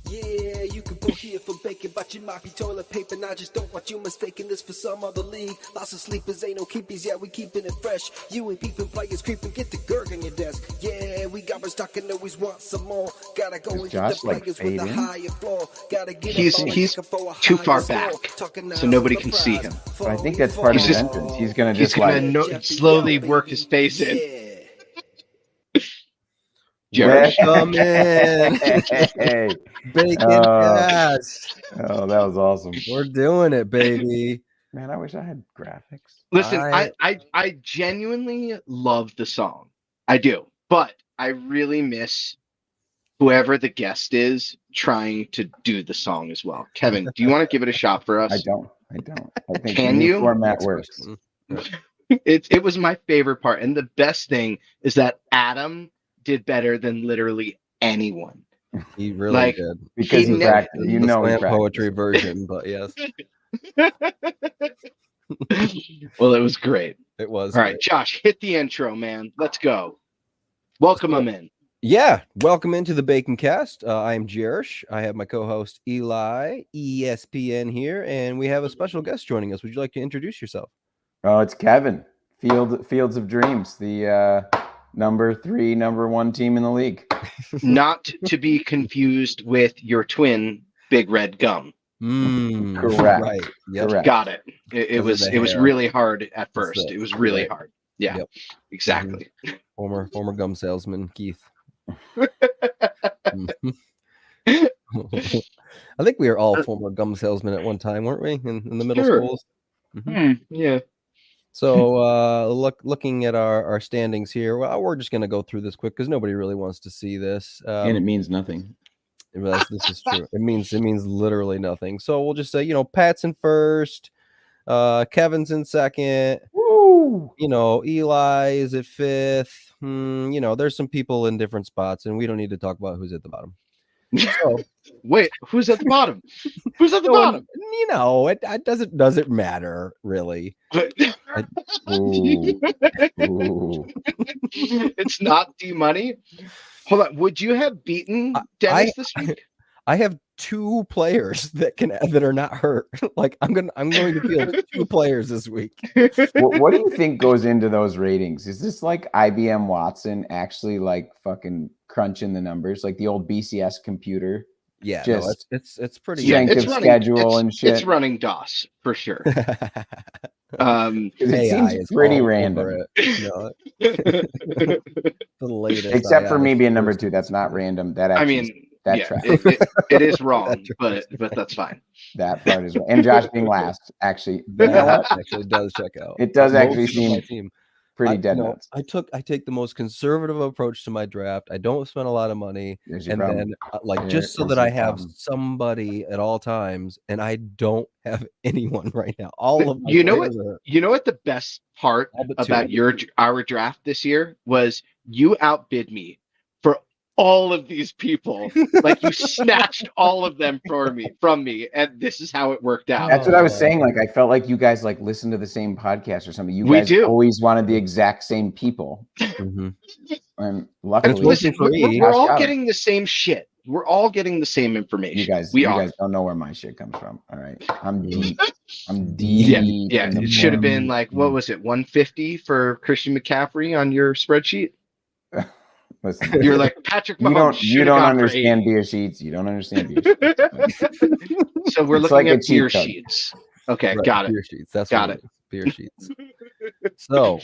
Yeah, you can pull here for bacon, but you might be toilet paper. And I just don't want you mistaking this for some other league. Lots of sleepers, ain't no keepies, yeah, we keeping it fresh. You ain't peeping, players creeping, get the gurg on your desk. Yeah, we got stuck and always want some more. Gotta go and get the players with the higher floor. Gotta get he's too far back, so nobody can see him. But I think that's part of his entrance. He's gonna just slowly work his face in. Welcome in. Hey. BaconCast. Oh, that was awesome. We're doing it, baby. Man, I wish I had graphics. Listen, I genuinely love the song. I do. But I really miss whoever the guest is trying to do the song as well. Kevin, do you want to give it a shot for us? I don't. I think Can you? Format works. It was my favorite part. And the best thing is that Adam did better than literally anyone. He really did. Because he's actor. You know, slam poetry version, but yes. Well, it was great. It was. All right, Josh, hit the intro, man. Let's go. Welcome them in. Yeah, welcome into the BaconCast. I am Jerish. I have my co-host Eli, ESPN here, and we have a special guest joining us. Would you like to introduce yourself? Oh, it's Kevin. Fields of Dreams, the number 1 team in the league. Not to be confused with your twin, Big Red Gum. Correct. Right. Yep. Correct. Got it. It was really hard at first. It was really hard. Yeah. Yep. Exactly. Former gum salesman Keith. I think we were all former gum salesmen at one time, weren't we? In the middle schools. Yeah. So looking at our standings here, well, we're just going to go through this quick because nobody really wants to see this. And it means nothing. This is true. It means literally nothing. So we'll just say, Pat's in first, Kevin's in second. Woo! Eli is at fifth. There's some people in different spots, and we don't need to talk about who's at the bottom. So, wait, who's at the bottom? Who's at the bottom? It doesn't matter really. It's not D-Money. Hold on. Would you have beaten Dennis this week? I have 2 players that are not hurt. Like I'm going to field 2 players this week. What do you think goes into those ratings? Is this like IBM Watson actually like fucking crunching the numbers, like the old BCS computer? Yeah, it's pretty. Strength of schedule and shit. It's running DOS for sure. It seems pretty random. The latest, except for me being number 2. That's not random. That actually, it is wrong, but that's fine. That part is, and Josh being last actually actually does check out. It does actually seem pretty dead nuts. I take the most conservative approach to my draft. I don't spend a lot of money, and then just so that I have somebody at all times, and I don't have anyone right now. All of my what the best part about our draft this year was? You outbid me for all of these people. Like you snatched all of them from me, and this is how it worked out. That's what I was saying. Like I felt like you guys like listened to the same podcast or something. You guys always wanted the exact same people. And luckily, we're all getting the same shit. We're all getting the same information. You guys don't know where my shit comes from. All right, I'm deep. Yeah. It should have been like, what was it, 150 for Christian McCaffrey on your spreadsheet? Listen, you're like Patrick Mahomes. You don't understand beer sheets. You don't understand beer sheets. So we're looking at beer sheets. Okay, right, got it. Beer sheets. That's got it. Beer sheets. So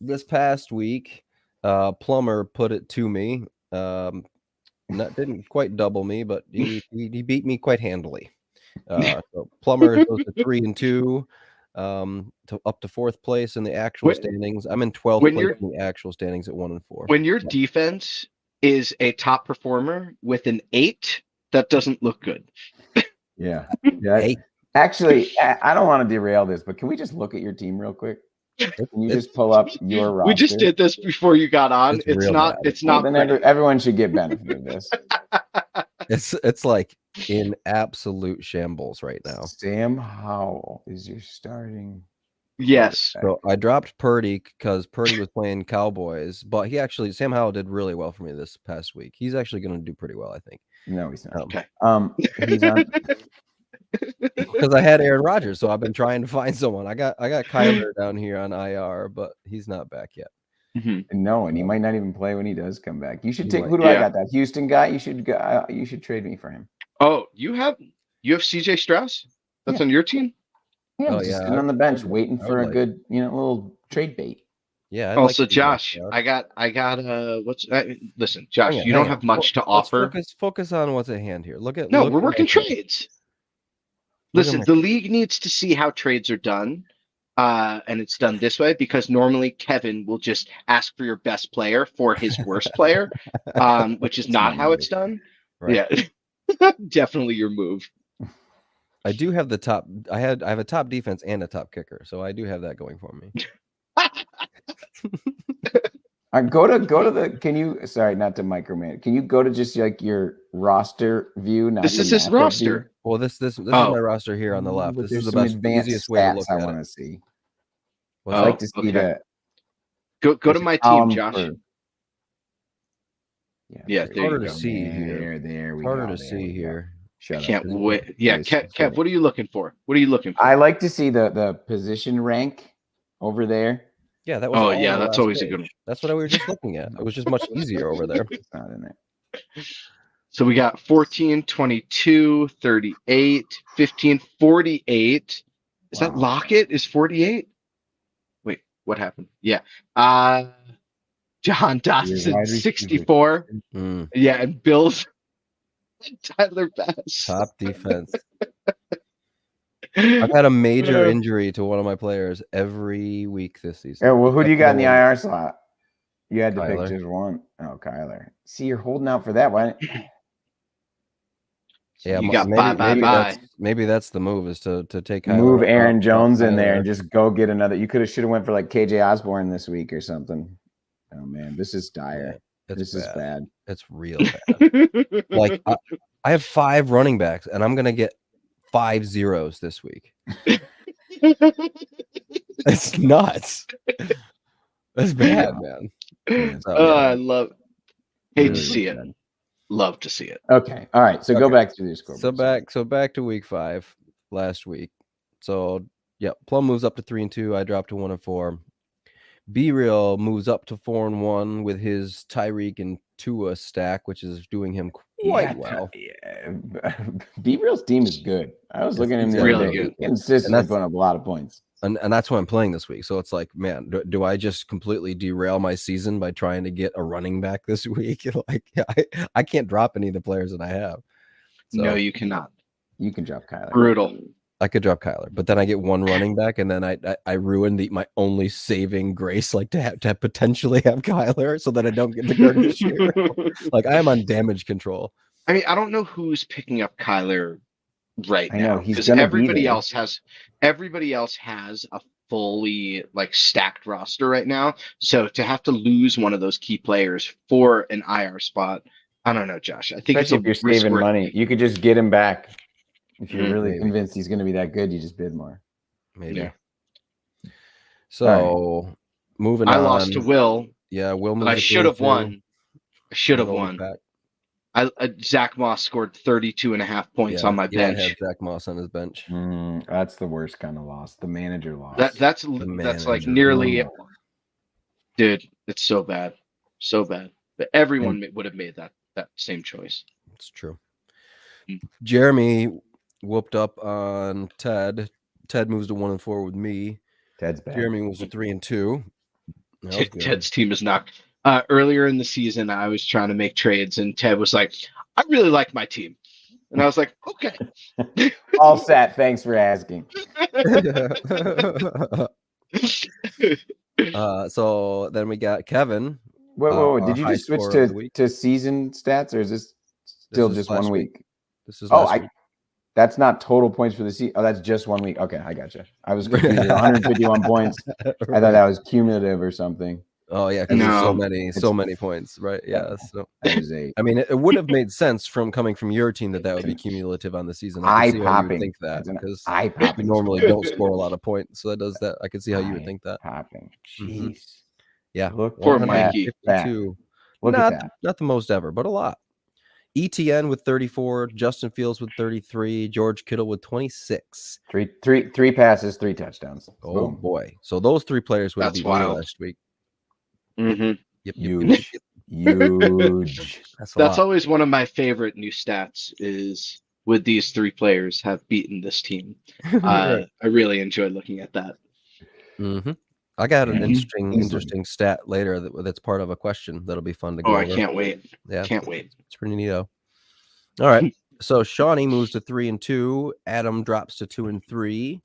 this past week, Plumber put it to me. Didn't quite double me, but he beat me quite handily. So Plumber goes to 3-2. Up to 4th place in the actual standings. I'm in 12th place in the actual standings at 1-4. When your defense is a top performer with an 8, that doesn't look good. Yeah. Actually, I don't want to derail this, but can we just look at your team real quick? Can you just pull up your roster? We just did this before you got on. It's not. Then everyone should get benefit of this. It's like in absolute shambles right now. Sam Howell is your starting. Yes. So I dropped Purdy because Purdy was playing Cowboys, but Sam Howell did really well for me this past week. He's actually going to do pretty well, I think. No, he's not. Okay. He's on. Because I had Aaron Rodgers, so I've been trying to find someone. I got Kyler down here on IR, but he's not back yet. No, and he might not even play when he does come back. You should take. might. Who do I got? That Houston guy. You should trade me for him. Oh, you have CJ Strauss? That's on your team? Yeah, just sitting on the bench waiting for a like- good, little trade bait. Yeah. I'd Also, like to do that, Josh, Josh. I got listen, Josh, Hang you on. don't have much to Let's offer. focus on what's at hand here. Look at No, look we're at my working team. trades. Look at Listen, my the league needs to see how trades are done. And it's done this way because normally Kevin will just ask for your best player for his worst player, which is not how it's done. Right. Yeah, definitely your move. I do have the top. I have a top defense and a top kicker, so I do have that going for me. Go to the. Can you? Sorry, not to micromanage. Can you go to just like your roster view? Not This your is his matchup roster. view? Well, this is my roster here on the left. But This there's is the some best, advanced easiest way to look stats I at want it. to see. What's I'd that? like to see Okay. the. Go to my team, column Josh. for- Yeah, It's there you harder to go. see here. There we It's harder go. to see here. Shut up. Can't wait. Yeah, Yes, Kev, what are you looking for? What are you looking for? I like to see the position rank over there. Yeah, that was. Oh all yeah, on the that's last always a page. good one. That's what we were just looking at. It was just much easier over there. It's not in there. So we got 14, 22, 38, 15, 48. Is that Wow. Lockett is 48? Wait, what happened? Yeah. John wide Dotson, receiver. 64. Mm, Yeah, and Bill's Tyler Bass. top defense. I've had a major injury to one of my players every week this season. Yeah, well, who do you got in the That's IR slot? You had to Kyler. pick just one. Oh, Kyler. See, you're holding out for that. Why? Yeah, You got maybe maybe that's the move is to take Kyler Move off- Aaron off Jones in there Kyler. and just go get another. You should have went for like KJ Osborne this week or something. Oh man, this is dire. It's This is bad. It's real bad. Like I have 5 running backs, and I'm gonna get 5 zeros this week. It's nuts. That's bad, man. I love. Hate Really to see it. bad. Love to see it. Okay. All right. So go Okay. back to your score. So back to week 5 last week. So yeah, Plum moves up to 3-2. I dropped to 1-4. B Real moves up to 4-1 with his Tyreek and Tua stack, which is doing him quite well. B Real's team is good. I was looking at him the really other day. good. He consistently And that's- putting up a lot of points. And that's why I'm playing this week. So it's like, man, do I just completely derail my season by trying to get a running back this week? Like, I can't drop any of the players that I have. So No, you cannot. You can drop Kyler. Brutal. I could drop Kyler, but then I get one running back, and then I ruin my only saving grace, like to potentially have Kyler, so that I don't get the Curtis year. Like I am on damage control. I mean, I don't know who's picking up Kyler right I know, now he's because gonna be everybody there. else has a fully like stacked roster right now. So to have to lose one of those key players for an IR spot, I don't know, Josh. I think Especially if you're it's a risk saving worth- money, you could just get him back. If you're really Maybe. convinced he's going to be that good, you just bid more. Maybe. Yeah. So moving on. I lost to Will. Yeah, Will. But I moves to should have 3-2. won. I should have Will won. back. Zach Moss scored 32.5 points Yeah, on my Eli bench. had Zach Moss on his bench. That's the worst kind of loss. The manager loss. That's manager. like nearly, Oh. dude. It's so bad, so bad. But everyone would have made that same choice. It's true. Mm. Jeremy whooped up on Ted. Ted moves to 1-4 with me. Ted's bad. Jeremy moves to 3-2. That was good. Ted's team is not. Earlier in the season, I was trying to make trades, and Ted was like, "I really like my team," and I was like, "Okay." All set. Thanks for asking. So then we got Kevin. Wait. Did you high just switch scorer of the week. to season stats, or is this still is just last 1 week? This is Oh, last week. that's not total points for the season. Oh, that's just 1 week. Okay, I gotcha. I was confused. 151 points. I thought that was cumulative or something. Oh yeah, because there's so many points, right? Yeah. So I mean, it would have made sense coming from your team that would be cumulative on the season. I could see how you would think that because you normally don't score a lot of points, so that does that. I could see how you would think that. Jeez. Yeah. Poor Mikey. 152. Look at that. Not the most ever, but a lot. ETN with 34, Justin Fields with 33, George Kittle with 26. Three passes, 3 touchdowns. Oh boy! So those 3 players would have beat me last week. Mm-hmm. Yep. Huge. That's always one of my favorite new stats. Is would these 3 players have beaten this team? Right. I really enjoyed looking at that. Mm-hmm. I got an interesting stat later that's part of a question that'll be fun to go over. I can't wait. Yeah, can't wait. It's pretty neato. All right, so Shawnee moves to 3-2. Adam drops to 2-3.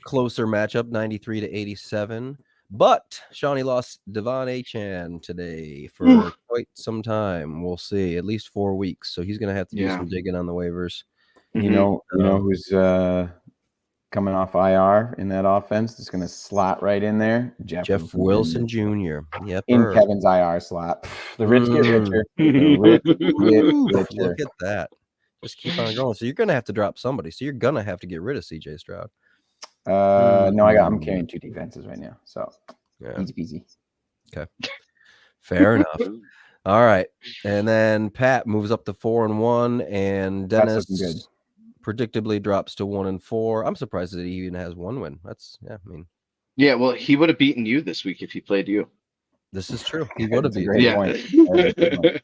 Closer matchup, 93 to 87. But Shawnee lost Devon Achan today for quite some time. We'll see, at least 4 weeks. So he's going to have to do some digging on the waivers. You know who's coming off IR in that offense? It's going to slot right in there. Jeff Wilson Jr. Yep. In Kevin's IR slot. The rich get richer. The rich get richer. Look at that. Just keep on going. So you're going to have to drop somebody. So you're going to have to get rid of CJ Stroud. No, I'm carrying 2 defenses right now. So easy peasy. Okay. Fair enough. All right. And then Pat moves up to 4-1, and Dennis predictably drops to 1-4. I'm surprised that he even has 1 win. Yeah, well, he would have beaten you this week if he played you. This is true. He would have beaten. Great point.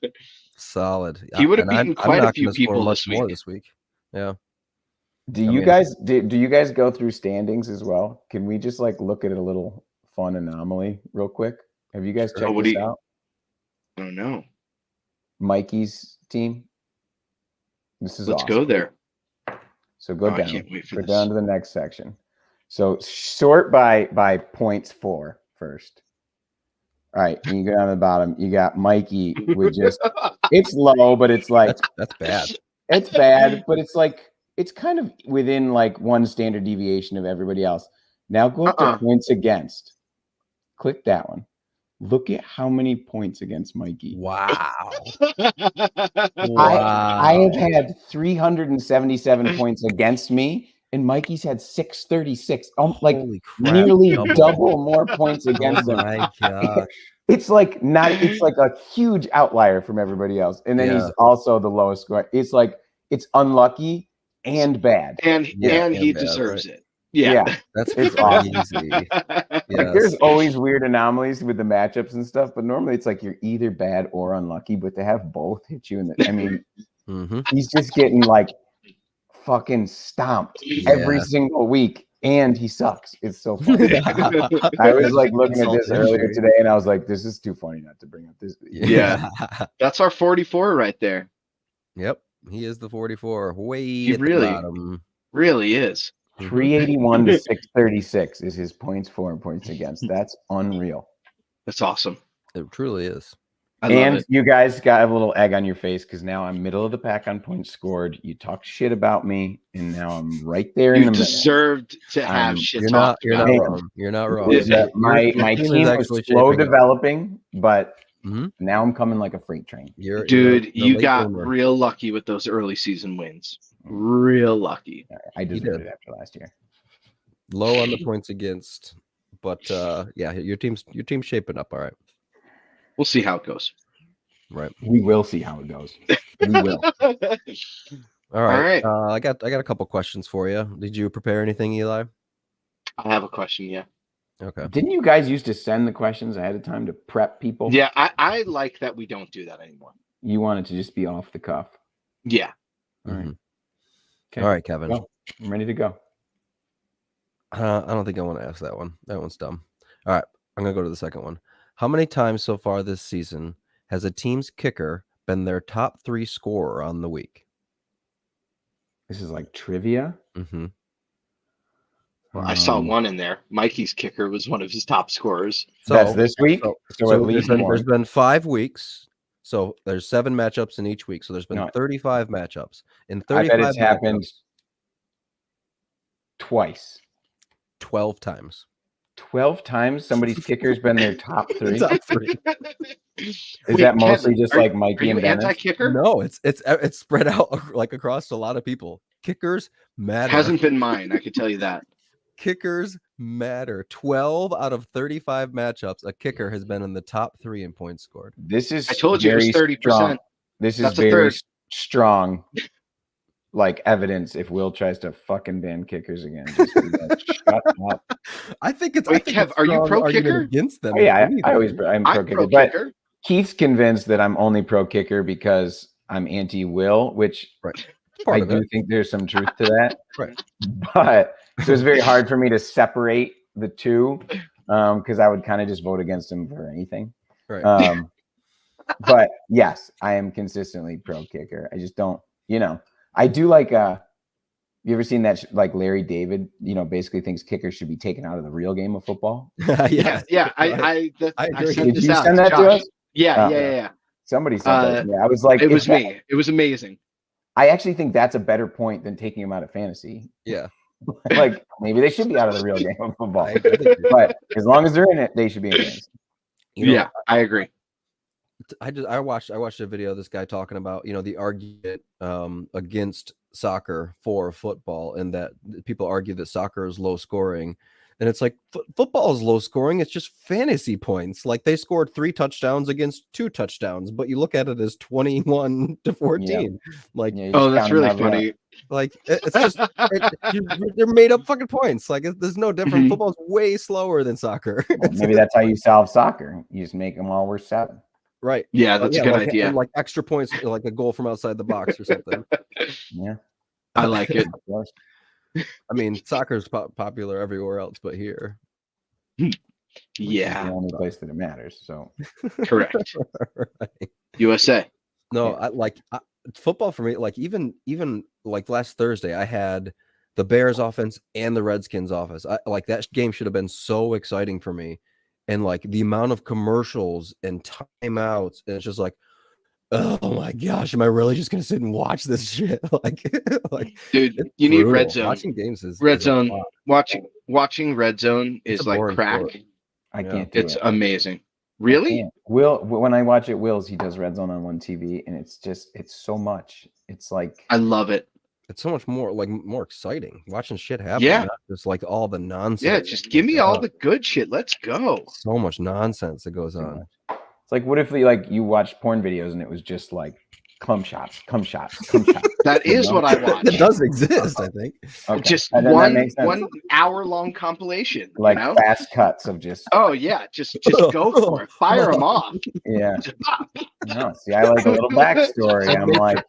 Solid. He would have beaten quite a few people this week. Yeah. Do you guys go through standings as well? Can we just look at a little fun anomaly real quick? Have you guys checked this out? I don't know. Mikey's team. This is Let's awesome. go there. So go down. I can't wait for this. Down to the next section. So sort by points for first. All right, and you go down to the bottom. You got Mikey with just it's low, but it's that's bad. It's bad, but it's kind of within one standard deviation of everybody else. Now go up to points against. Click that one. Look at how many points against Mikey. Wow. I have had 377 points against me, and Mikey's had 636. Holy crap. Nearly double more points against him. My gosh. It's like a huge outlier from everybody else. And then he's also the lowest score. It's it's unlucky and bad. And he deserves it. Yeah. That's easy. There's always weird anomalies with the matchups and stuff, but normally it's you're either bad or unlucky, but to have both hit you he's just getting fucking stomped every single week, and he sucks. It's so funny. I was looking at this earlier today, and I was like, this is too funny not to bring up this. Yeah. That's our 44 right there. Yep. He is the 44. He really is. 381 to 636 is his points for and points against. That's unreal. That's awesome. It truly is. And you guys got a little egg on your face because now I'm middle of the pack on points scored. You talk shit about me, and now I'm right there in the middle. You deserved to have shit talked about. You're not wrong. My team was slow developing, but now I'm coming like a freight train. You got real lucky with those early season wins. Real lucky. I deserved it after last year. Low on the points against, but your team's shaping up all right. We'll see how it goes. Right. We will see how it goes. We will. All right. I got a couple questions for you. Did you prepare anything, Eli? I have a question, yeah. Okay. Didn't you guys used to send the questions ahead of time to prep people? Yeah, I like that we don't do that anymore. You want it to just be off the cuff. Yeah. All right. Okay. All right, Kevin. Go. I'm ready to go. I don't think I want to ask that one. That one's dumb. All right. I'm going to go to the second one. How many times so far this season has a team's kicker been their top 3 scorer on the week? This is like trivia. Mm-hmm. Well, I saw one in there. Mikey's kicker was one of his top scorers. So that's this week. So at least there's been 5 weeks. So there's 7 matchups in each week. So there's been 35 matchups. In 35 I bet it's happened twice. 12 times. 12 times somebody's kicker's been their top 3. Top 3. Is that mostly just like Mikey and Dennis? Anti-kicker? No, it's spread out like across a lot of people. Kickers matter. Hasn't been mine, I can tell you that. Kickers matter. 12 out of 35 matchups, a kicker has been in the top 3 in points scored. This is I told you it was 30%. This is very strong, like evidence. If Will tries to fucking ban kickers again, just be like, shut up. I think it's. Wait, Kev, are you pro kicker? Against them? Oh, yeah, I'm pro kicker. But Keith's convinced that I'm only pro kicker because I'm anti Will, which I do think there's some truth to that. Right. But so it's very hard for me to separate the two because I would kind of just vote against him for anything. Right. But yes, I am consistently pro kicker. I just don't, I do like, you ever seen that, like Larry David, basically thinks kickers should be taken out of the real game of football? Yeah. I agree. Did you send that to us? Yeah. Somebody sent that to me. I was like, it was me. It was amazing. I actually think that's a better point than taking them out of fantasy. Yeah. Like maybe they should be out of the real game of football. But as long as they're in it, they should be in fantasy. Yeah, I agree. I watched a video of this guy talking about the argument against soccer for football, and that people argue that soccer is low scoring, and it's like football is low scoring. It's just fantasy points. Like they scored 3 touchdowns against 2 touchdowns, but you look at it as 21-14. Yeah. Like that's really funny. Like it's just they're made up fucking points. Like there's no different. Football's way slower than soccer. Well, maybe that's how you solve soccer. You just make them all worth 7. Right. Yeah, that's a good idea. Like extra points, like a goal from outside the box or something. Yeah, I like it. I mean, soccer is popular everywhere else but here. Yeah, the only place that it matters. So correct. Right. USA. No, football for me. Like even like last Thursday, I had the Bears offense and the Redskins offense. Like that game should have been so exciting for me. And like the amount of commercials and timeouts, and it's just like, oh my gosh, am I really just gonna sit and watch this shit? like dude, you need Red Zone. Watching games is Red Zone. Watching Red Zone is like crack. Sport. I can't. It's amazing. Really? Will, when I watch it, he does Red Zone on one TV, and it's so much. It's like I love it. It's so much more exciting watching shit happen. Yeah, not just like all the nonsense. Yeah, just give me all the good shit. Let's go. So much nonsense that goes on. It's like, what if you watched porn videos and it was just like cum shots. That is what I watch. It does exist, I think. Okay. Just one hour-long compilation. Like fast cuts of just. Oh yeah, just go for it. Fire them off. Yeah. No, see, I like a little backstory. I'm like.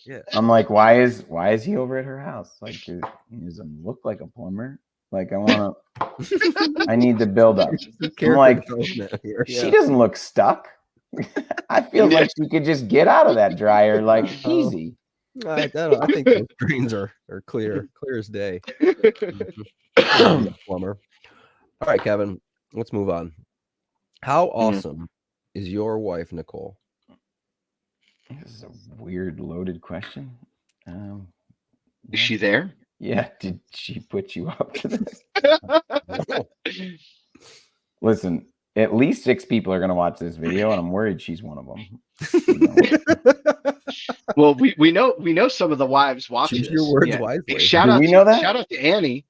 Yeah. I'm like, why is he over at her house? Like, he doesn't look like a plumber. Like, I need the build up. I'm like, she doesn't look stuck. I feel like she could just get out of that dryer like easy. I think those drains are clear as day. Plumber. All right, Kevin, let's move on. How awesome is your wife, Nicole? This is a weird, loaded question. Is she there? Yeah. Did she put you up to this? Listen, at least 6 people are going to watch this video, and I'm worried she's one of them. Well, we know some of the wives watch this. Your words wisely. Shout out to Annie.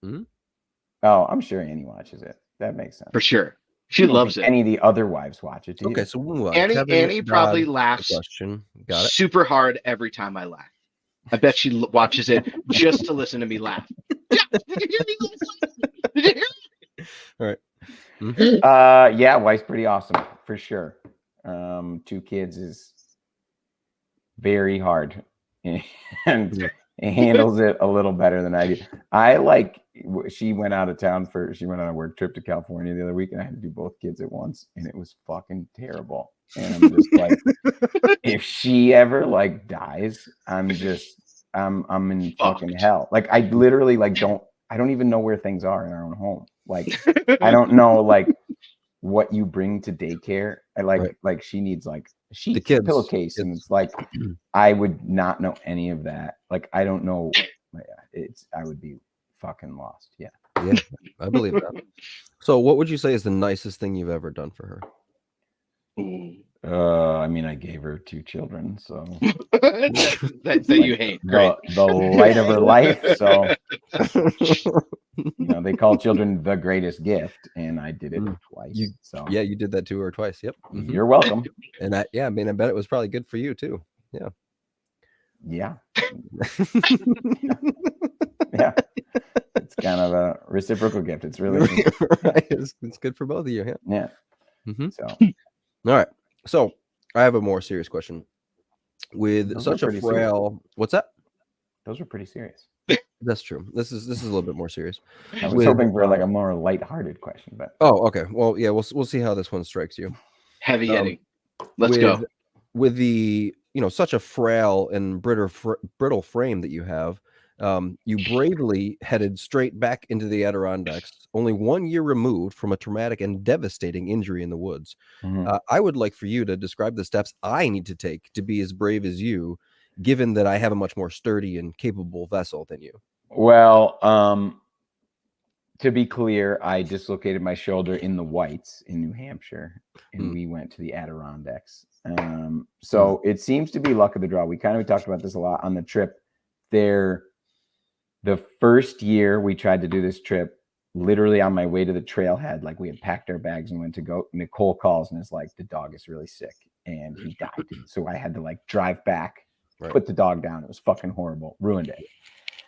Oh, I'm sure Annie watches it. That makes sense. For sure. She loves it. Any of the other wives watch it. Okay, so we'll move on. Annie probably laughs super hard every time I laugh. I bet she watches it just to listen to me laugh. Yeah, did you hear me? Did you hear me? All right. Yeah, wife's pretty awesome for sure. 2 kids is very hard, and handles it a little better than I do. She went out of town she went on a work trip to California the other week, and I had to do both kids at once, and it was fucking terrible. And I'm just like, if she ever dies, I'm in fucking hell. Like, I literally I don't even know where things are in our own home. Like, I don't know what you bring to daycare. She needs sheets, the kids, pillowcase, and it's like I would not know any of that. Like, I don't know. I would be fucking lost. Yeah. Yeah, I believe that. So what would you say is the nicest thing you've ever done for her? I mean, I gave her 2 children, so that like you hate. Great. the light of her life. So they call children the greatest gift, and I did it twice. You did that to her twice. Yep. You're welcome. And I mean, I bet it was probably good for you too. Yeah. Yeah. Yeah. It's kind of a reciprocal gift. It's really right. It's good for both of you. Yeah. So, all right. So I have a more serious question. With such a frail, serious. What's that? Those are pretty serious. That's true. This is a little bit more serious. I was hoping for like a more lighthearted question, but okay. Well, yeah, we'll see how this one strikes you. Heavy hitting. Let's go. With the such a frail and brittle frame that you have, you bravely headed straight back into the Adirondacks, only 1 year removed from a traumatic and devastating injury in the woods. I would like for you to describe the steps I need to take to be as brave as you, given that I have a much more sturdy and capable vessel than you. Well, to be clear, I dislocated my shoulder in the Whites in New Hampshire, and we went to the Adirondacks. So it seems to be luck of the draw. We talked about this a lot on the trip there. The first year we tried to do this trip, literally on my way to the trailhead, like we had packed our bags and went to go. Nicole calls and is like, the dog is really sick and he died. So I had to like drive back, put the dog down. It was fucking horrible. Ruined it.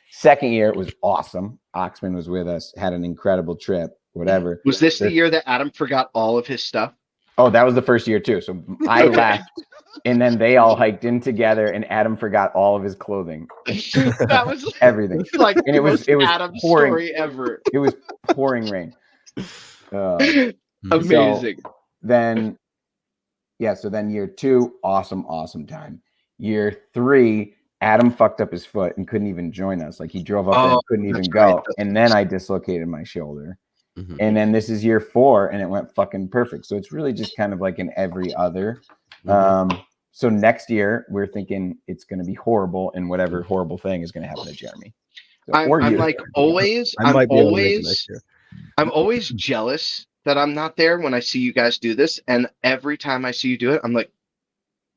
Second year, it was awesome. Oxman was with us, had an incredible trip, whatever. Was this the year that Adam forgot all of his stuff? Oh, that was the first year too. So I left, and then they all hiked in together, and Adam forgot all of his clothing. That was everything. Like and it was Adam's pouring, story ever. It was pouring rain. Amazing. So then year 2, awesome time. Year 3, Adam fucked up his foot and couldn't even join us. Like he drove up there and couldn't even go. Right. And then I dislocated my shoulder. And then this is year 4 and it went fucking perfect. So it's really just kind of like in every other. So next year we're thinking it's going to be horrible, and whatever horrible thing is going to happen to Jeremy. So, I'm always jealous that I'm not there when I see you guys do this. And every time I see you do it, I'm like,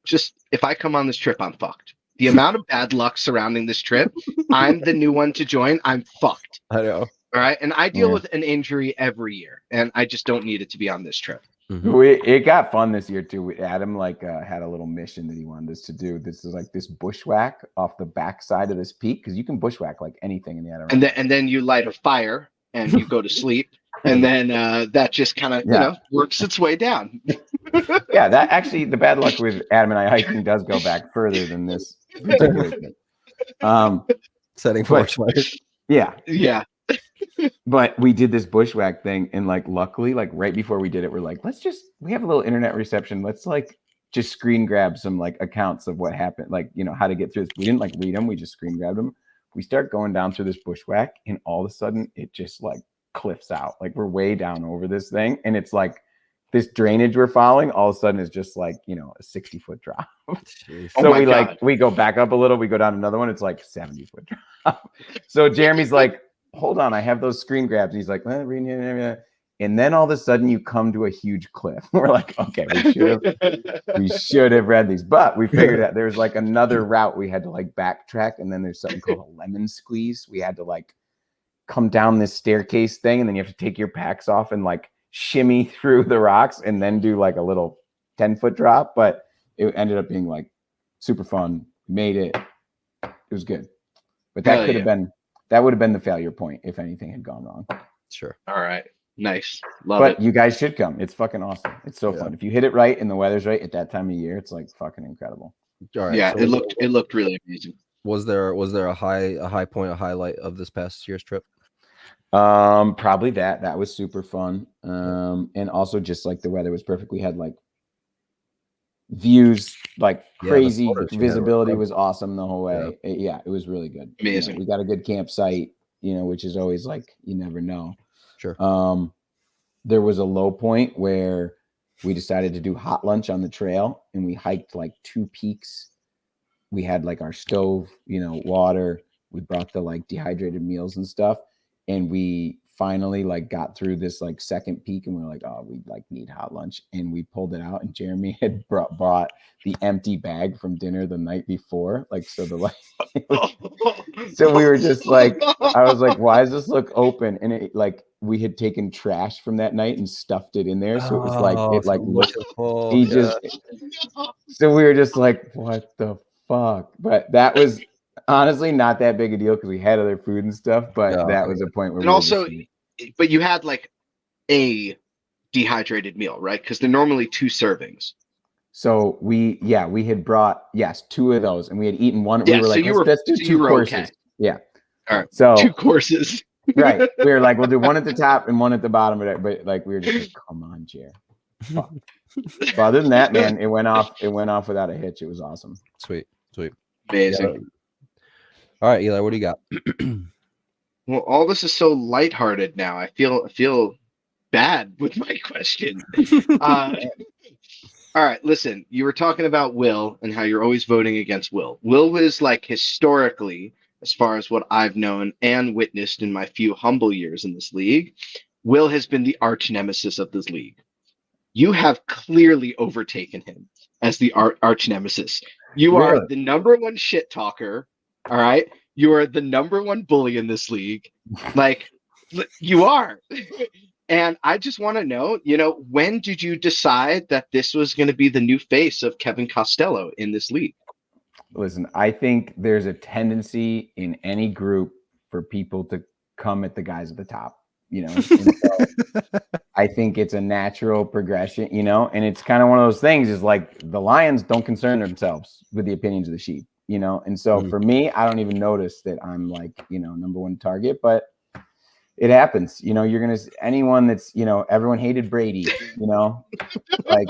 just if I come on this trip, I'm fucked. The amount of bad luck surrounding this trip, I'm the new one to join. I'm fucked. I know. All right. And I deal with an injury every year, and I just don't need it to be on this trip. It got fun this year too. Adam had a little mission that he wanted us to do. This is like this bushwhack off the backside of this peak, because you can bushwhack like anything in the Adirondacks. And then you light a fire and you go to sleep, and then that just kind of works its way down. Yeah, that actually, the bad luck with Adam and I hiking does go back further than this particular thing. Setting forest fires. Yeah. But we did this bushwhack thing, and like luckily, like right before we did it, we're like, we have a little internet reception. Let's like just screen grab some like accounts of what happened, like how to get through this. We didn't like read them, we just screen grabbed them. We start going down through this bushwhack, and all of a sudden it just like cliffs out. Like we're way down over this thing, and it's like this drainage we're following all of a sudden is just like a 60-foot drop. So we go back up a little, we go down another one, it's like 70-foot drop. So Jeremy's like, hold on, I have those screen grabs. He's like, and then all of a sudden you come to a huge cliff. We're like, okay, we should have read these, but we figured out there's like another route we had to like backtrack, and then there's something called a lemon squeeze. We had to like come down this staircase thing, and then you have to take your packs off and like shimmy through the rocks and then do like a little 10-foot drop. But it ended up being like super fun. Made it. It was good. But that would have been the failure point if anything had gone wrong. Sure. All right. Nice. Love it. But you guys should come. It's fucking awesome. It's so fun. If you hit it right and the weather's right at that time of year, it's like fucking incredible. All right. Yeah, so it looked really amazing. Was there a high point, a highlight of this past year's trip? Probably that was super fun. And also just like the weather was perfect. We had like views, like crazy visibility was awesome the whole way. It was really good. Amazing. We got a good campsite, which is always like, you never know. Sure. There was a low point where we decided to do hot lunch on the trail, and we hiked like 2 peaks. We had like our stove, water. We brought the like dehydrated meals and stuff, and we finally like got through this like second peak, and we were like, oh, we like need hot lunch, and we pulled it out, and Jeremy had brought the empty bag from dinner the night before, like so the like so we were just like, I was like, why does this look open? And it like we had taken trash from that night and stuffed it in there, so it was like it like looked he just so we were just like, what the fuck? But that was honestly not that big a deal because we had other food and stuff, but that was a point where and also but you had like a dehydrated meal, right? Because they're normally 2 servings. So we had brought 2 of those, and we had eaten one. Yeah, we were like, let's do 2 courses. Okay. Yeah. All right. So 2 courses. Right. We were like, we'll do one at the top and one at the bottom of it. But like we were just like, come on, Jer. Fuck. But other than that, man, it went off without a hitch. It was awesome. Sweet. Amazing. Yeah. All right, Eli, what do you got? Well, all this is so lighthearted now. I feel bad with my question. All right, listen, you were talking about Will and how you're always voting against Will. Will was like historically, as far as what I've known and witnessed in my few humble years in this league, Will has been the arch nemesis of this league. You have clearly overtaken him as the arch nemesis. You are the number 1 shit talker. All right. You are the number 1 bully in this league. Like you are. And I just want to know, when did you decide that this was going to be the new face of Kevin Costello in this league? Listen, I think there's a tendency in any group for people to come at the guys at the top, So I think it's a natural progression, and it's kind of one of those things is like the lions don't concern themselves with the opinions of the sheep, and so for me, I don't even notice that I'm like, number 1 target, but it happens, you're going to anyone that's, everyone hated Brady, like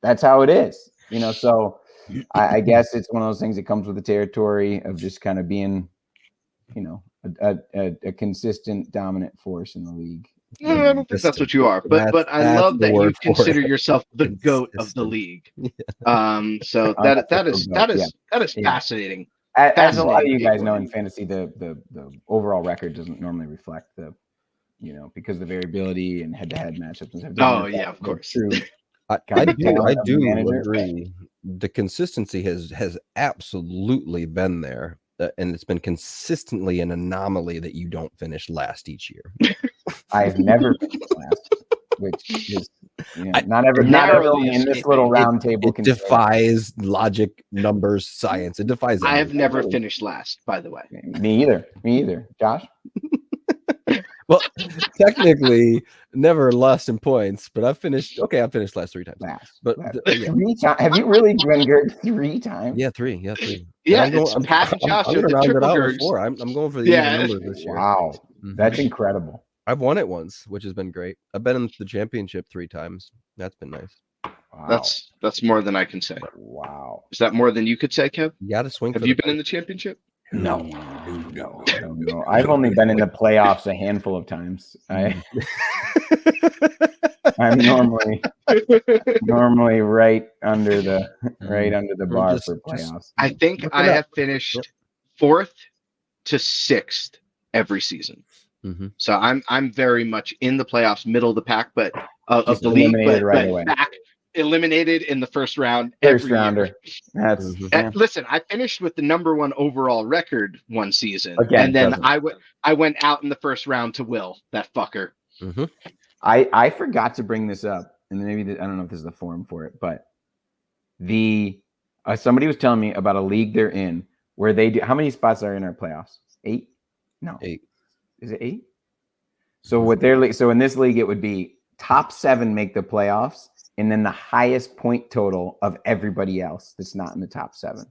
that's how it is, so I guess it's one of those things that comes with the territory of just kind of being, a consistent dominant force in the league. No, I don't think that's what you are, but I love that you consider yourself the GOAT of the league. So that is fascinating. As a lot of you guys know, in fantasy, the overall record doesn't normally reflect the, because the variability and head-to-head matchups and stuff. Oh yeah, of course. True. I do agree. The consistency has absolutely been there, and it's been consistently an anomaly that you don't finish last each year. I have never finished last, which is not everyone in this little round table can defies logic, numbers, science. It defies. I have never finished last, by the way. Me either. Josh? Well, technically, never lost in points, but I've finished last 3 times. But yeah. 3 times? Have you really been good 3 times? Yeah, 3. Yeah, it's Pat and Josh are the triple before. I'm going for the even number this year. Wow, that's incredible. I've won it once, which has been great. I've been in the championship 3 times. That's been nice. Wow. That's more than I can say. Wow. Is that more than you could say, Kev? You got to swing. Have you been in the championship? No. I've only been in the playoffs a handful of times. I'm normally right under the bar for playoffs. I think I have finished 4th to 6th every season. Mm-hmm. So I'm very much in the playoffs, middle of the pack, but of the league, but back eliminated in the first round. First rounder. Listen, I finished with the number 1 overall record one season, and then I went out in the first round to Will, that fucker. Mm-hmm. I forgot to bring this up, and maybe I don't know if this is the forum for it, but somebody was telling me about a league they're in where they do. How many spots are in our playoffs? 8? No, 8. Is it 8? So in this league it would be top 7 make the playoffs, and then the highest point total of everybody else that's not in the top 7.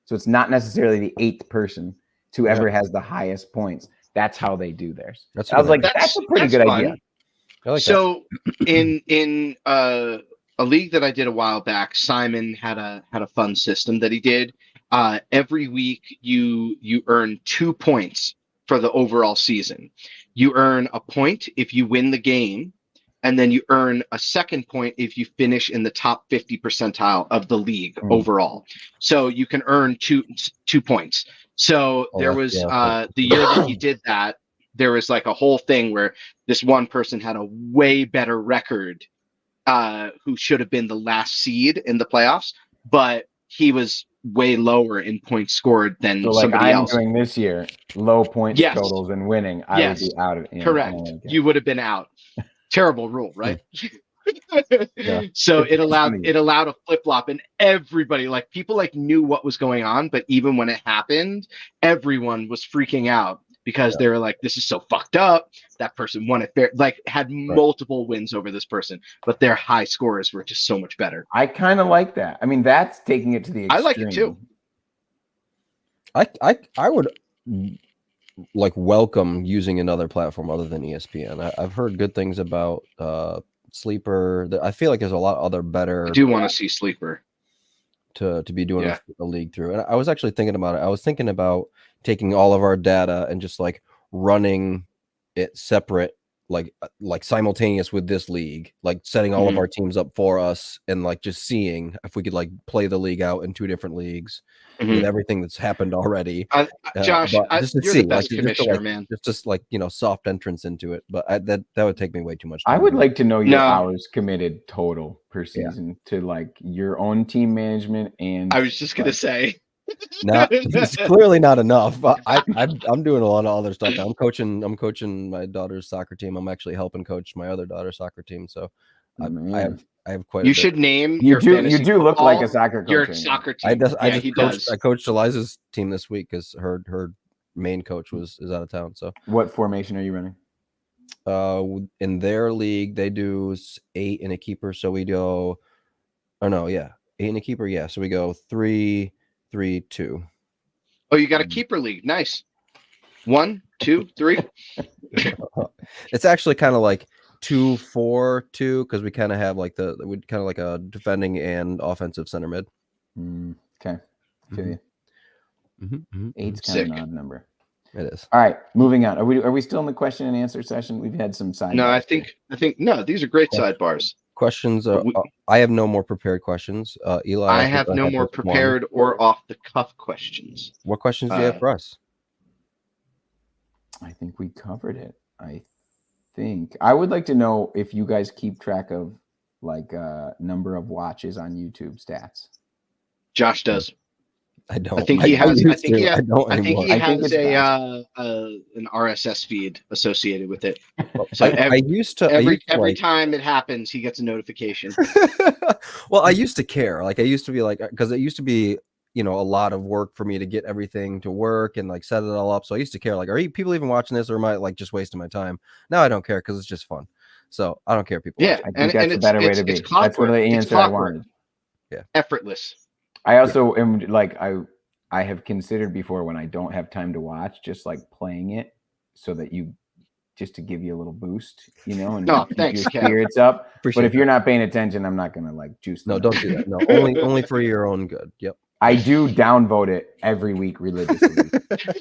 So it's not necessarily the 8th person to ever has the highest points. That's how they do theirs. I was like, that's a pretty good idea. I like so in a league that I did a while back, Simon had a fun system that he did. Every week you earn 2 points for the overall season. You earn a point if you win the game, and then you earn a second point if you finish in the top 50 percentile of the league overall. So you can earn two points. So there was the year that he did that, there was like a whole thing where this one person had a way better record, who should have been the last seed in the playoffs, but he was way lower in points scored than So like somebody I'm else. doing this year, low points Yes. totals and winning, I would be out of it. Correct. You would have been out. Terrible rule, right? Yeah. So it allowed a flip flop, and everybody, like people like knew what was going on, but even when it happened, everyone was freaking out because they were like, "This is so fucked up." That person won it fair, like had multiple wins over this person, but their high scores were just so much better. I kind of like that. I mean, that's taking it to the extreme. I like it too. I would like welcome using another platform other than ESPN. I've heard good things about Sleeper. I feel like there's a lot of other better. I do want to see Sleeper to be doing a league through. And I was actually thinking about it. I was thinking about taking all of our data and just like running it separate, like simultaneous with this league, like setting all of our teams up for us and like just seeing if we could like play the league out in 2 different leagues with everything that's happened already. Josh, just to you're see, the best like, commissioner, man. Just like, soft entrance into it. But that would take me way too much time. I would like to know your hours committed total per season to like your own team management. And I was just going to say. It's clearly not enough. I'm doing a lot of other stuff now. I'm coaching my daughter's soccer team. I'm actually helping coach my other daughter's soccer team. So I have quite. You should name. You do look like a soccer coach. Your soccer team. I coached Eliza's team this week because her main coach is out of town. So what formation are you running? In their league, they do 8 and a keeper. So we go. Oh no, 8 and a keeper. Yeah, so we go 3-3-2. Oh, you got a keeper league. Nice. 1, 2, 3. It's actually kind of like 2-4-2 because we kind of have like a defending and offensive center mid. Okay. Feel you. 8's kind of an odd number. It is. All right, moving on. Are we still in the question and answer session? We've had some sidebars. No, I think no. These are great sidebars. Questions. I have no more prepared questions. Eli, I have no more prepared or off the cuff questions. What questions do you have for us? I think we covered it. I think I would like to know if you guys keep track of like number of watches on YouTube stats. Josh does. I don't. I think he has. I think he has an RSS feed associated with it. So every time it happens, he gets a notification. Well, I used to care. Like I used to be like, because it used to be, a lot of work for me to get everything to work and like set it all up. So I used to care. Like, are people even watching this, or am I like just wasting my time? Now I don't care because it's just fun. So I don't care if people. Yeah, I think that's a better way to be. That's what the answer I wanted. Yeah, effortless. I also am like I have considered before when I don't have time to watch, just like playing it so that just to give you a little boost, and thanks, your spirits up. Appreciate but if you're not paying attention, I'm not gonna like juice. No, don't do that. No, only for your own good. Yep. I do downvote it every week religiously.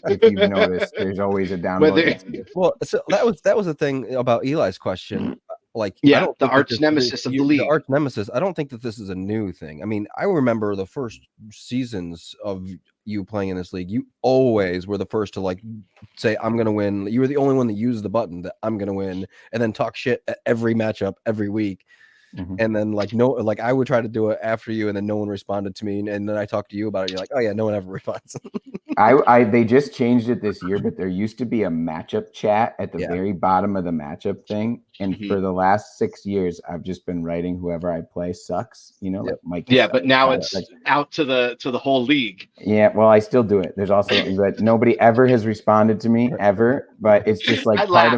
If you've noticed, there's always a downvote. Well, so that was the thing about Eli's question. Like, the arch nemesis of the league. The arch nemesis. I don't think that this is a new thing. I mean, I remember the first seasons of you playing in this league. You always were the first to like say, "I'm going to win." You were the only one that used the button that "I'm going to win," and then talk shit at every matchup every week. And then I would try to do it after you, and then no one responded to me, and then I talked to you about it. You're like, "Oh yeah, no one ever responds." They just changed it this year, but there used to be a matchup chat at the very bottom of the matchup thing, and for the last 6 years, I've just been writing whoever I play sucks. Like Mike. Yeah, but now it's out to the whole league. Yeah, well, I still do it. There's also but nobody ever has responded to me ever, but it's just like part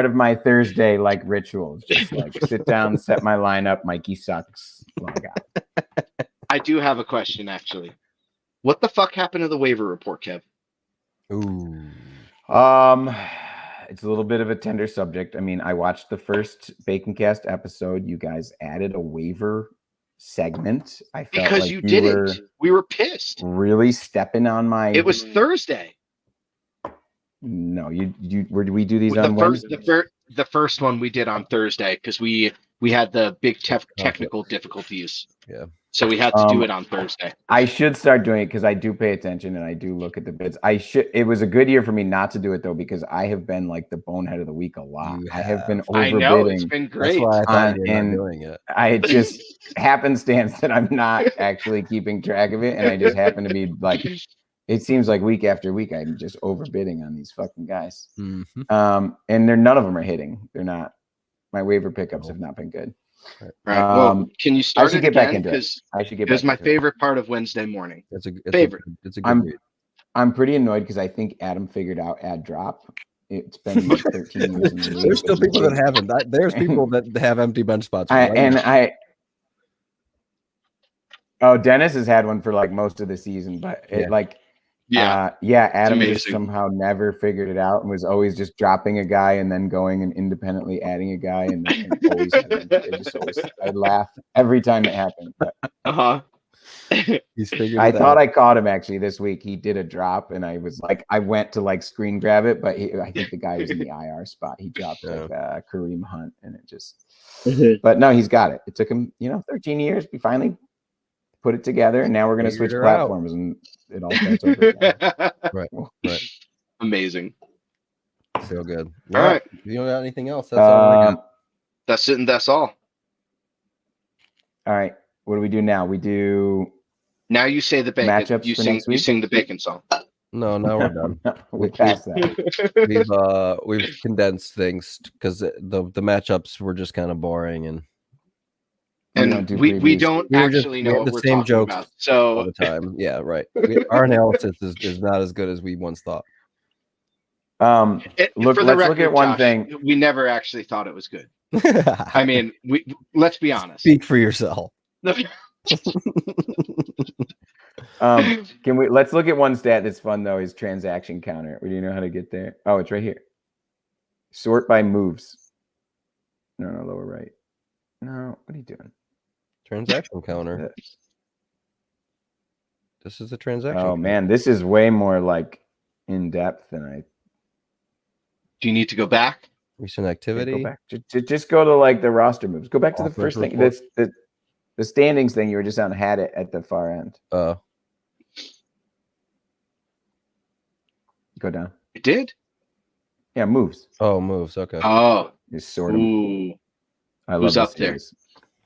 of my Thursday like ritual. It's just like sit down, set my lineup. Mikey sucks. Log out. I do have a question actually. What the fuck happened to the waiver report, Kev? Ooh. It's a little bit of a tender subject. I mean, I watched the first BaconCast episode. You guys added a waiver segment. I felt because like you didn't. We were pissed. Really stepping on my. It was Thursday. No, where do we do these on Wednesday? The first one we did on Thursday because we had the big technical difficulties. Yeah. So we had to do it on Thursday. I should start doing it because I do pay attention and I do look at the bids. It was a good year for me not to do it though, because I have been like the bonehead of the week a lot. I have been overbidding. I know, it's been great. That's why I thought you were not doing it. I just happenstance that I'm not actually keeping track of it, and I just happen to be like, it seems like week after week I'm just overbidding on these fucking guys. Mm-hmm. And none of them are hitting. They're not. My waiver pickups have not been good. Right. Well, can you start? I should get back into it. Because my favorite part of Wednesday morning. It's a favorite. It's a good read. I'm pretty annoyed because I think Adam figured out add drop. It's been 13 years in the league. There's still people that haven't. There's people that have empty bench spots. Dennis has had one for like most of the season, but Adam just somehow never figured it out and was always just dropping a guy and then going and independently adding a guy and always I laugh every time it happened. He's figured I thought I caught him actually this week. He did a drop and I was like, I went to like screen grab it, but I think the guy was in the IR spot. He dropped like Kareem Hunt and it just but no, he's got it. It took him 13 years. We finally put it together and now we're going to switch platforms and it all starts over again. Right. Amazing. So good. All right. You don't got anything else? That's all I got. That's it and that's all. All right. What do we do now? We do now you say the bacon. Matchups You sing the bacon song. No, now we're done. we passed that. We've condensed things because the matchups were just kind of boring and we don't actually know what the we're same talking jokes about. So all the time. Yeah, right. Our analysis is not as good as we once thought. Let's look at one Josh, thing. We never actually thought it was good. I mean, let's be honest. Speak for yourself. Let's look at one stat that's fun though, is transaction counter. Do you know how to get there? Oh, it's right here. Sort by moves. No, lower right. No, what are you doing? Transaction counter. This is the transaction. Oh man, this is way more like in depth than I. Do you need to go back? Recent activity. Go back. Just go to like the roster moves. Go back to the first thing. The standings thing you were just on had it at the far end. Go down. It did? Yeah, moves. Oh, moves. Okay. Oh. Just sort of. Ooh. I love Who's up there?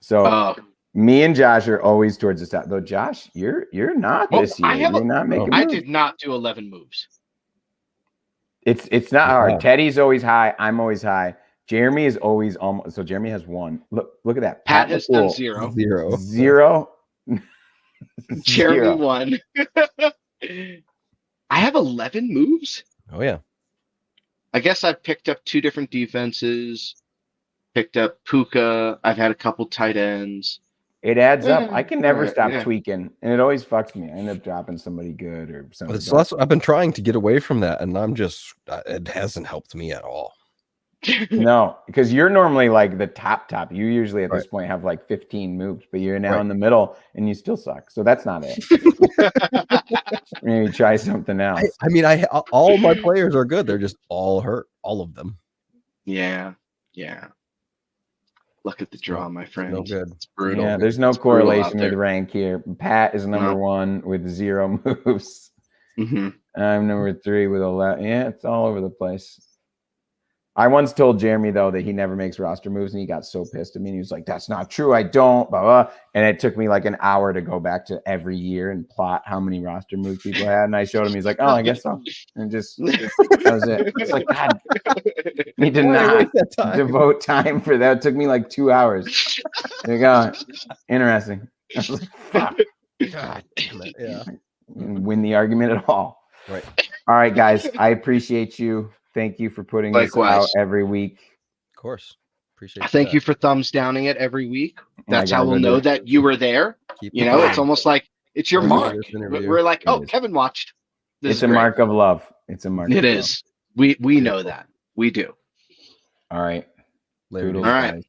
So me and Josh are always towards the top. Though Josh, you're not this year. You're not making moves. I did not do 11 moves. It's not hard. Teddy's always high. I'm always high. Jeremy is always almost. So Jeremy has one. Look at that. Pat has done zero. Jeremy won. I have 11 moves. Oh yeah. I guess I've picked up 2 different defenses. Picked up Puka. I've had a couple tight ends. It adds up. I can never stop tweaking, and it always fucks me. I end up dropping somebody good or something. I've been trying to get away from that, and I'm just it hasn't helped me at all. No, because you're normally like the top. You usually at this point have like 15 moves, but you're now in the middle, and you still suck. So that's not it. Maybe try something else. I mean, all my players are good. They're just all hurt, all of them. Yeah. Look at the draw, my friend. No good. It's brutal. Yeah, there's no correlation with rank here. Pat is number 1 with 0 moves. Mm-hmm. I'm number 3 with 11. Yeah, it's all over the place. I once told Jeremy, though, that he never makes roster moves, and he got so pissed at me. And he was like, that's not true. I don't, blah, blah. And it took me like an hour to go back to every year and plot how many roster moves people had. And I showed him. He's like, oh, I guess so. And just, that was it. It's like, God, he did not devote time for that. It took me like 2 hours. There you go. Interesting. I was like, fuck. God damn it. Yeah. Didn't win the argument at all. Right. All right, guys. I appreciate you. Thank you for putting this out every week. Of course. Appreciate it. Thank you for thumbs downing it every week. That's how we'll know that you were there. It's almost like it's your mark. We're like, oh, Kevin watched. It's a mark of love. It's a mark. It is. We know that. We do. All right. Later. All right.